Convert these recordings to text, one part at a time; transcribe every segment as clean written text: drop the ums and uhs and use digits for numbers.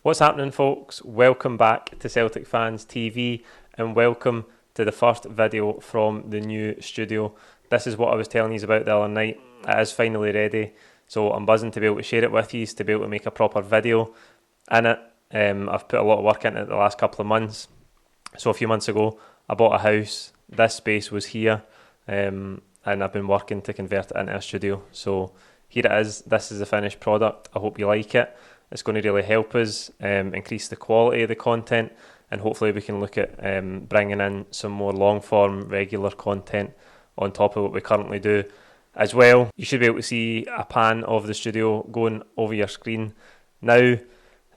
What's happening, folks? Welcome back to Celtic Fans TV and welcome to the first video from the new studio. This is what I was telling you about the other night. It is finally ready, so I'm buzzing to be able to share it with you, to be able to make a proper video in it. I've put a lot of work into it the last couple of months. So a few months ago, I bought a house. This space was here, and I've been working to convert it into a studio. So here it is. This is the finished product. I hope you like it. It's going to really help us increase the quality of the content, and hopefully we can look at bringing in some more long-form, regular content on top of what we currently do as well. You should be able to see a pan of the studio going over your screen now.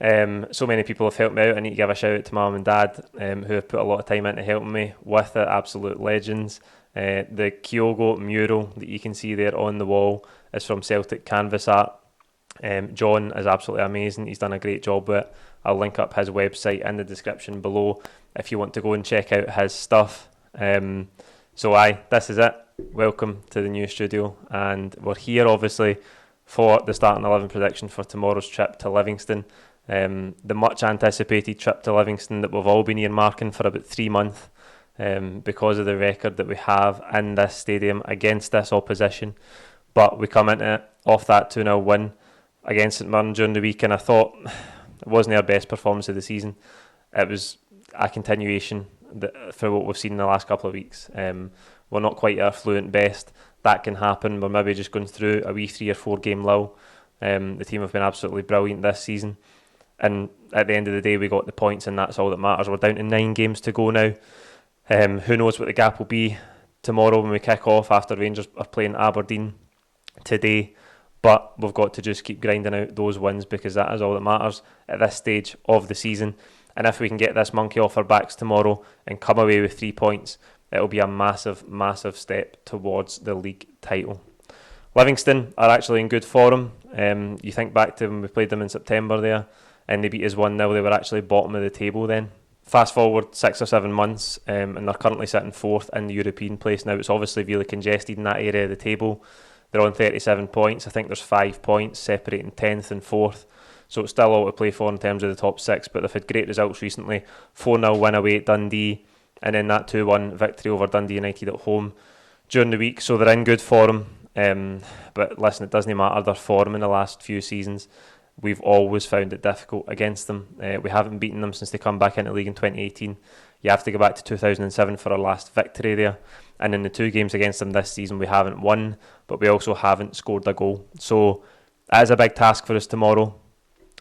So many people have helped me out. I need to give a shout out to Mum and Dad who have put a lot of time into helping me with it. Absolute legends. The Kyogo mural that you can see there on the wall is from Celtic Canvas Art. John is absolutely amazing. He's done a great job with it. I'll link up his website in the description below if you want to go and check out his stuff. This is it. Welcome to the new studio, and we're here obviously for the starting 11 prediction for tomorrow's trip to Livingston. The much anticipated trip to Livingston that we've all been earmarking for about 3 months because of the record that we have in this stadium against this opposition. But we come into it off that 2-0 win against St Mirren during the week, and I thought it wasn't our best performance of the season. It was a continuation for what we've seen in the last couple of weeks. We're not quite at our fluent best. That can happen. We're maybe just going through a wee 3 or 4 game lull. The team have been absolutely brilliant this season, and at the end of the day we got the points, and that's all that matters. We're down to 9 games to go now. Who knows what the gap will be tomorrow when we kick off after Rangers are playing Aberdeen today. But we've got to just keep grinding out those wins, because that is all that matters at this stage of the season. And if we can get this monkey off our backs tomorrow and come away with 3 points, it'll be a massive, massive step towards the league title. Livingston are actually in good form. You think back to when we played them in September there, and they beat us 1-0. They were actually bottom of the table then. Fast forward 6 or 7 months, and they're currently sitting 4th in the European place now. It's obviously really congested in that area of the table. They're on 37 points. I think there's 5 points separating 10th and 4th. So it's still all to play for in terms of the top 6. But they've had great results recently. 4-0 win away at Dundee. And then that 2-1 victory over Dundee United at home during the week. So they're in good form. But listen, it doesn't matter their form in the last few seasons. We've always found it difficult against them. We haven't beaten them since they come back into the league in 2018. You have to go back to 2007 for our last victory there. And in the 2 games against them this season, we haven't won, but we also haven't scored a goal. So it is a big task for us tomorrow.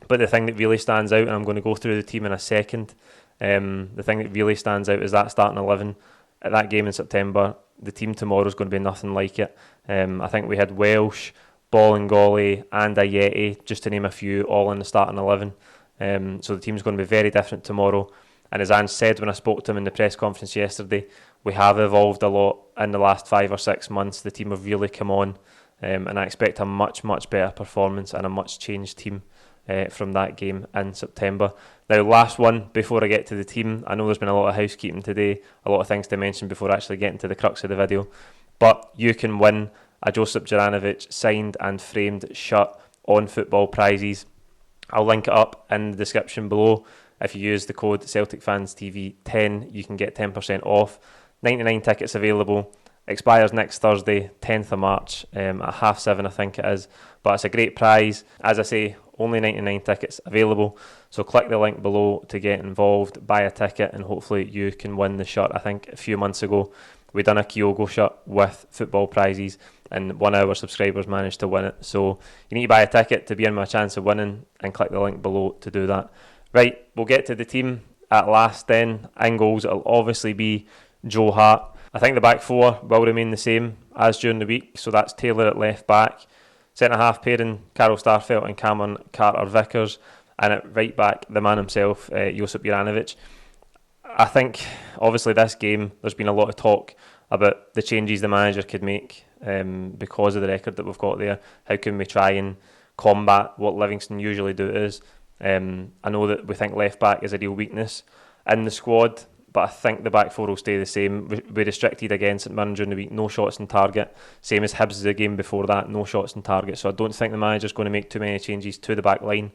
But the thing that really stands out, and I'm going to go through the team in a second, the thing that really stands out is that starting 11 at that game in September. The team tomorrow is going to be nothing like it. I think we had Welsh, Bolingoli and Ayeti, just to name a few, all in the starting 11. So the team's going to be very different tomorrow. And as Ange said when I spoke to him in the press conference yesterday, we have evolved a lot in the last 5 or 6 months. The team have really come on, and I expect a much, much better performance and a much changed team from that game in September. Now, last one before I get to the team. I know there's been a lot of housekeeping today, a lot of things to mention before actually getting to the crux of the video. But you can win a Josip Juranovic signed and framed shirt on Football Prizes. I'll link it up in the description below. If you use the code CelticFansTV10, you can get 10% off. 99 tickets available. Expires next Thursday, 10th of March, at 7:30 I think it is. But it's a great prize. As I say, only 99 tickets available. So click the link below to get involved, buy a ticket, and hopefully you can win the shirt. I think a few months ago, we done a Kyogo shirt with Football Prizes, and one of our subscribers managed to win it. So you need to buy a ticket to be in my chance of winning, and click the link below to do that. Right, we'll get to the team at last then. In goals, it'll obviously be Joe Hart. I think the back 4 will remain the same as during the week. So that's Taylor at left back, centre-half pairing Carl Starfelt and Cameron Carter-Vickers, and at right back, the man himself, Josip Juranovic. I think, obviously, this game, there's been a lot of talk about the changes the manager could make because of the record that we've got there. How can we try and combat what Livingston usually do is? I know that we think left back is a real weakness in the squad, but I think the back 4 will stay the same. We restricted against St Mirren during the week, no shots on target, same as Hibs the game before that, no shots on target. So I don't think the manager's going to make too many changes to the back line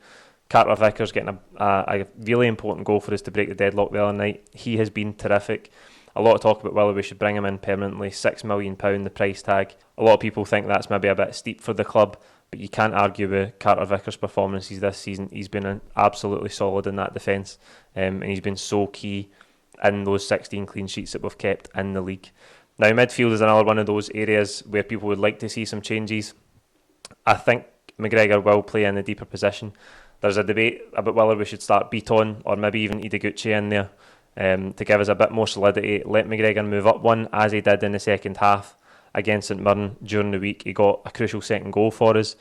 Carter Vickers getting a really important goal for us to break the deadlock the other night. He has been terrific. A lot of talk about whether we should bring him in permanently. £6 million, the price tag. A lot of people think that's maybe a bit steep for the club, but you can't argue with Carter Vickers' performances this season. He's been absolutely solid in that defence, and he's been so key in those 16 clean sheets that we've kept in the league. Now, midfield is another one of those areas where people would like to see some changes. I think McGregor will play in the deeper position. There's a debate about whether we should start Beaton or maybe even Ideguchi in there to give us a bit more solidity. Let McGregor move up one, as he did in the second half against St Mirren during the week. He got a crucial second goal for us.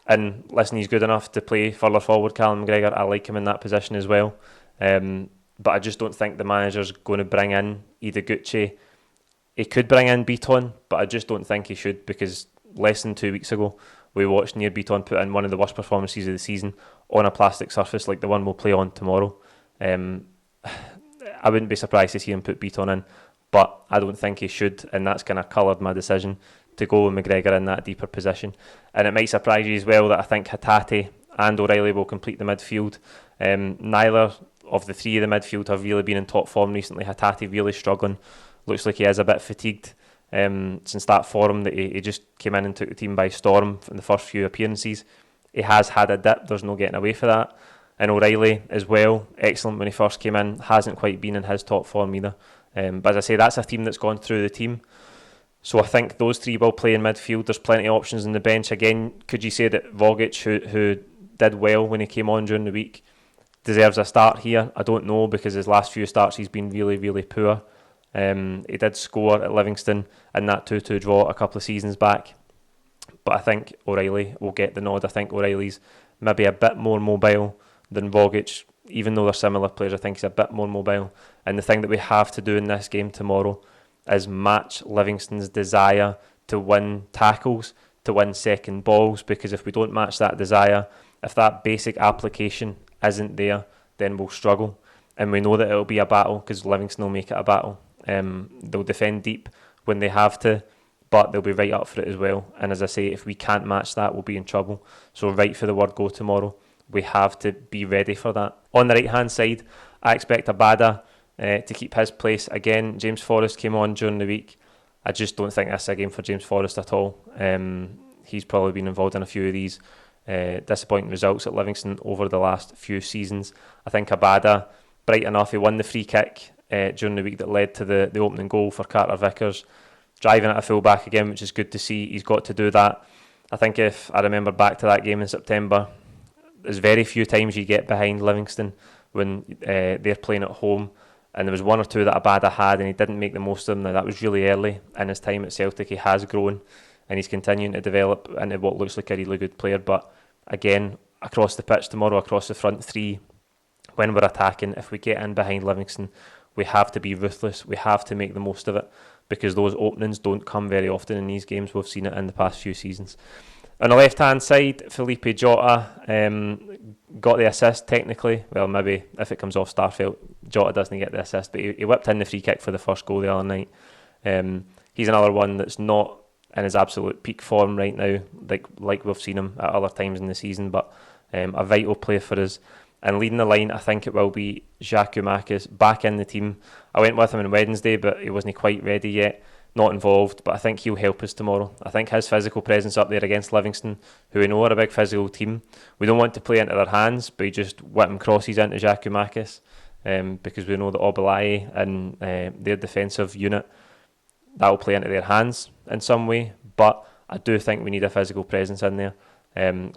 And listen, he's good enough to play further forward, Callum McGregor. I like him in that position as well. But I just don't think the manager's going to bring in Ideguchi. He could bring in Beaton, but I just don't think he should, because less than 2 weeks ago, we watched Near Beaton put in one of the worst performances of the season on a plastic surface like the one we'll play on tomorrow. I wouldn't be surprised to see him put Beaton in, but I don't think he should, and that's kind of coloured my decision to go with McGregor in that deeper position. And it might surprise you as well that I think Hatate and O'Reilly will complete the midfield. Neither of the three of the midfield have really been in top form recently. Hatate really struggling. Looks like he is a bit fatigued since that form that he just came in and took the team by storm in the first few appearances. He has had a dip, there's no getting away for that. And O'Reilly as well, excellent when he first came in, hasn't quite been in his top form either. But as I say, that's a theme that's gone through the team. So I think those three will play in midfield. There's plenty of options on the bench. Again, could you say that Vogic, who did well when he came on during the week, deserves a start here? I don't know, because his last few starts he's been really, really poor. He did score at Livingston in that 2-2 draw a couple of seasons back. But I think O'Reilly will get the nod. I think O'Reilly's maybe a bit more mobile than Vogic. Even though they're similar players, I think he's a bit more mobile. And the thing that we have to do in this game tomorrow is match Livingston's desire to win tackles, to win second balls, because if we don't match that desire, if that basic application isn't there, then we'll struggle. And we know that it'll be a battle, because Livingston will make it a battle. They'll defend deep when they have to, but they'll be right up for it as well. And as I say, if we can't match that, we'll be in trouble. So right for the word go tomorrow. We have to be ready for that. On the right-hand side, I expect Abada to keep his place. Again, James Forrest came on during the week. I just don't think this is a game for James Forrest at all. He's probably been involved in a few of these disappointing results at Livingston over the last few seasons. I think Abada, bright enough, he won the free kick during the week that led to the opening goal for Carter Vickers. Driving at a full-back again, which is good to see. He's got to do that. I think if I remember back to that game in September, there's very few times you get behind Livingston when they're playing at home, and there was one or two that Abada had and he didn't make the most of them. Now, that was really early in his time at Celtic. He has grown and he's continuing to develop into what looks like a really good player. But again, across the pitch tomorrow, across the front three, when we're attacking, if we get in behind Livingston, we have to be ruthless. We have to make the most of it, because those openings don't come very often in these games. We've seen it in the past few seasons. On the left-hand side, Felipe Jota got the assist technically. Well, maybe if it comes off Starfelt, Jota doesn't get the assist, but he whipped in the free kick for the first goal the other night. He's another one that's not in his absolute peak form right now, like we've seen him at other times in the season, but a vital player for us. And leading the line, I think it will be Giakoumakis back in the team. I went with him on Wednesday, but he wasn't quite ready yet. Not involved, but I think he'll help us tomorrow. I think his physical presence up there against Livingston, who we know are a big physical team, we don't want to play into their hands, but he just whip him crosses into Giakoumakis, because we know that Obalai and their defensive unit, that will play into their hands in some way. But I do think we need a physical presence in there.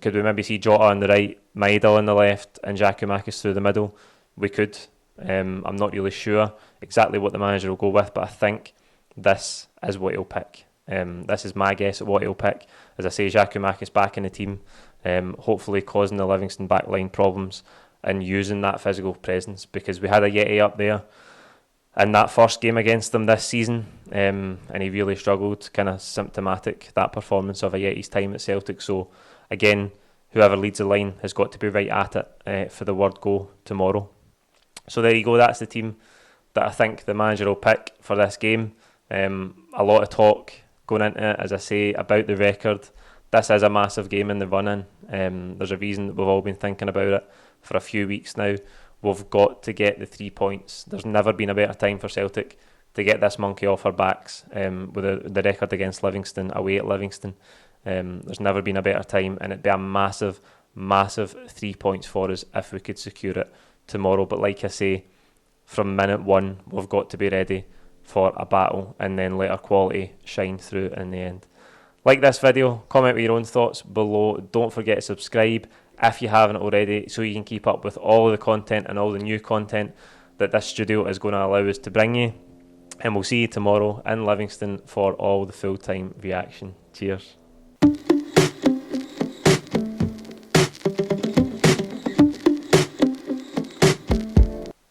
Could we maybe see Jota on the right, Maidel on the left, and Giakoumakis through the middle? We could. I'm not really sure exactly what the manager will go with, but I think this is what he'll pick. This is my guess at what he'll pick. As I say, Giakoumakis back in the team, hopefully causing the Livingston backline problems and using that physical presence, because we had a Yeti up there in that first game against them this season, and he really struggled. Kind of symptomatic, that performance of a Yeti's time at Celtic. So again, whoever leads the line has got to be right at it for the word go tomorrow. So there you go, that's the team that I think the manager will pick for this game. A lot of talk going into it, as I say, about the record. this is a massive game in the run-in. There's a reason that we've all been thinking about it for a few weeks now. We've got to get the 3 points. There's never been a better time for Celtic to get this monkey off our backs with the record against Livingston, away at Livingston. There's never been a better time, and it'd be a massive 3 points for us if we could secure it tomorrow. But like I say, from minute one, we've got to be ready for a battle and then let our quality shine through in the end. Like this video, comment with your own thoughts below. Don't forget to subscribe if you haven't already, so you can keep up with all the content and all the new content that this studio is going to allow us to bring you. And we'll see you tomorrow in Livingston for all the full-time reaction. Cheers.